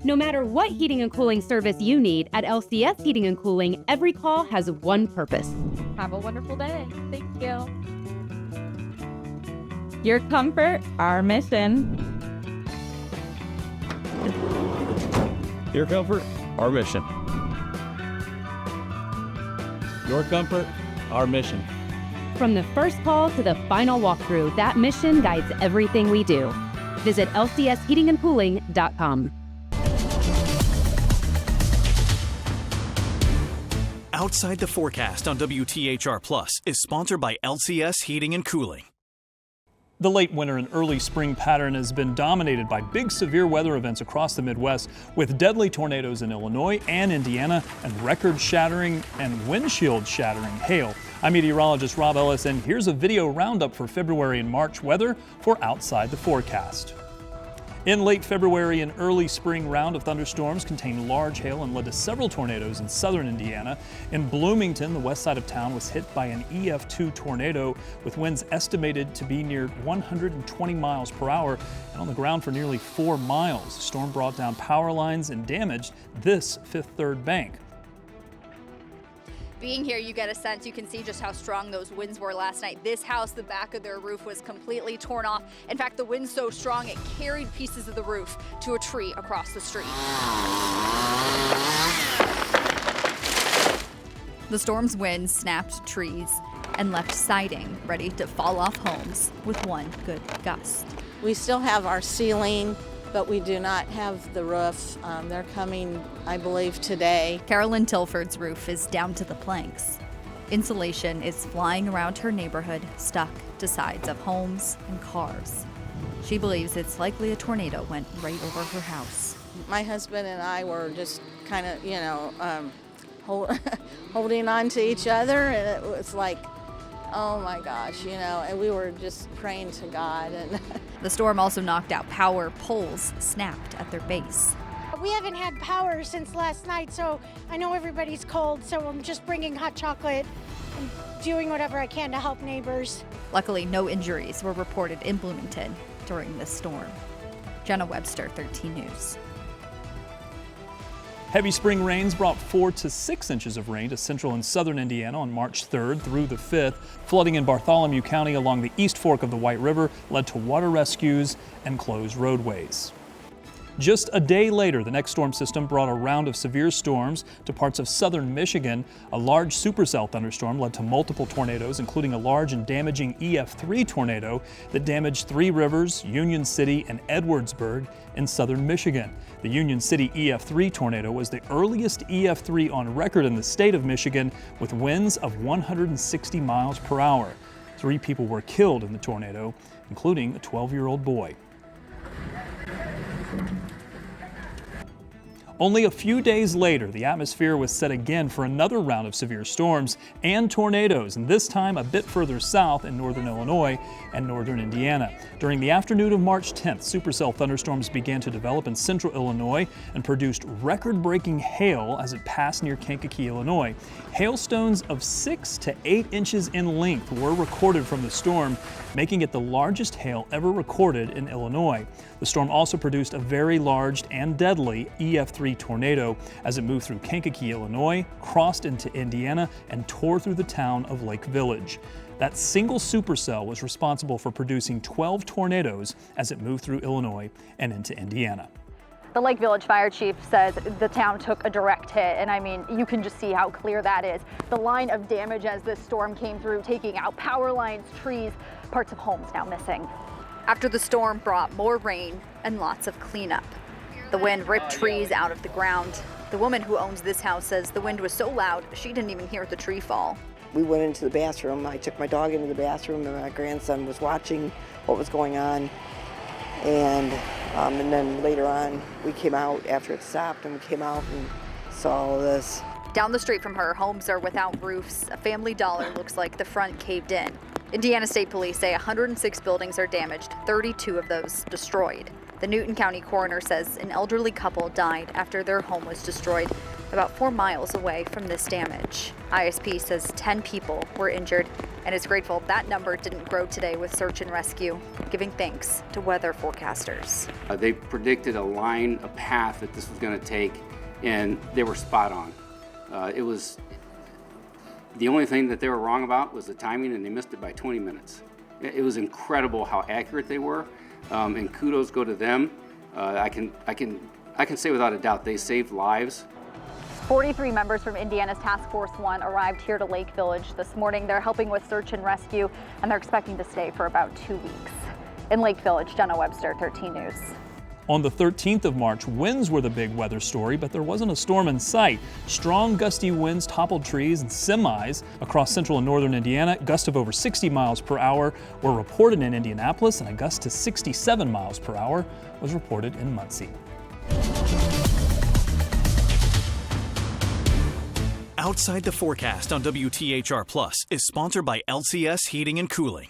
No matter what heating and cooling service you need, at LCS Heating and Cooling, every call has one purpose. Have a wonderful day. Thank you. Your comfort, our mission. Your comfort, our mission. Your comfort, our mission. From the first call to the final walkthrough, that mission guides everything we do. Visit lcsheatingandcooling.com. Outside the Forecast on WTHR Plus is sponsored by LCS Heating and Cooling. The late winter and early spring pattern has been dominated by big severe weather events across the Midwest, with deadly tornadoes in Illinois and Indiana and record-shattering and windshield-shattering hail. I'm meteorologist Robb Ellis, and here's a video roundup for February and March weather for Outside the Forecast. In late February and early spring, round of thunderstorms contained large hail and led to several tornadoes in southern Indiana. In Bloomington, the west side of town was hit by an EF2 tornado with winds estimated to be near 120 miles per hour and on the ground for nearly 4 miles. The storm brought down power lines and damaged this Fifth Third Bank. Being here, you get a sense, you can see just how strong those winds were last night. This house, the back of their roof was completely torn off. In fact, the wind's so strong, it carried pieces of the roof to a tree across the street. The storm's wind snapped trees and left siding ready to fall off homes with one good gust. We still have our ceiling, but we do not have the roof. They're coming, I believe, today. Carolyn Tilford's roof is down to the planks. Insulation is flying around her neighborhood, stuck to sides of homes and cars. She believes it's likely a tornado went right over her house. My husband and I were just kind of, holding on to each other, and it was like, oh my gosh, and we were just praying to God. And the storm also knocked out power. Poles snapped at their base. We haven't had power since last night, so I know everybody's cold, so I'm just bringing hot chocolate and doing whatever I can to help neighbors. Luckily, no injuries were reported in Bloomington during this storm. Jenna Webster, 13 News. Heavy spring rains brought 4 to 6 inches of rain to central and southern Indiana on March 3rd through the 5th. Flooding in Bartholomew County along the east fork of the White River led to water rescues and closed roadways. Just a day later, the next storm system brought a round of severe storms to parts of southern Michigan. A large supercell thunderstorm led to multiple tornadoes, including a large and damaging EF3 tornado that damaged Three Rivers, Union City, and Edwardsburg in southern Michigan. The Union City EF3 tornado was the earliest EF3 on record in the state of Michigan, with winds of 160 miles per hour. 3 people were killed in the tornado, including a 12-year-old boy. Only a few days later, the atmosphere was set again for another round of severe storms and tornadoes, and this time a bit further south in northern Illinois and northern Indiana. During the afternoon of March 10th, supercell thunderstorms began to develop in central Illinois and produced record-breaking hail as it passed near Kankakee, Illinois. Hailstones of 6 to 8 inches in length were recorded from the storm, making it the largest hail ever recorded in Illinois. The storm also produced a very large and deadly EF3 tornado as it moved through Kankakee, Illinois, crossed into Indiana, and tore through the town of Lake Village. That single supercell was responsible for producing 12 tornadoes as it moved through Illinois and into Indiana. The Lake Village fire chief says the town took a direct hit, and I mean, you can just see how clear that is. The line of damage as this storm came through, taking out power lines, trees, parts of homes now missing. After the storm brought more rain and lots of cleanup. The wind ripped trees out of the ground. The woman who owns this house says the wind was so loud she didn't even hear the tree fall. We went into the bathroom. I took my dog into the bathroom, and my grandson was watching what was going on. And then later on, we came out after it stopped, and we came out and saw all this. Down the street from her, homes are without roofs. A Family Dollar looks like the front caved in. Indiana State Police say 106 buildings are damaged, 32 of those destroyed. The Newton County coroner says an elderly couple died after their home was destroyed about 4 miles away from this damage. ISP says 10 people were injured and is grateful that number didn't grow today with search and rescue, giving thanks to weather forecasters. They predicted a path that this was going to take, and they were spot on. It was the only thing that they were wrong about was the timing, and they missed it by 20 minutes. It was incredible how accurate they were, and kudos go to them. I can say without a doubt they saved lives. 43 members from Indiana's Task Force 1 arrived here to Lake Village this morning. They're helping with search and rescue, and they're expecting to stay for about 2 weeks. In Lake Village, Jenna Webster, 13 News. On the 13th of March, winds were the big weather story, but there wasn't a storm in sight. Strong gusty winds toppled trees and semis across central and northern Indiana. Gusts of over 60 miles per hour were reported in Indianapolis, and a gust to 67 miles per hour was reported in Muncie. Outside the Forecast on WTHR Plus is sponsored by LCS Heating and Cooling.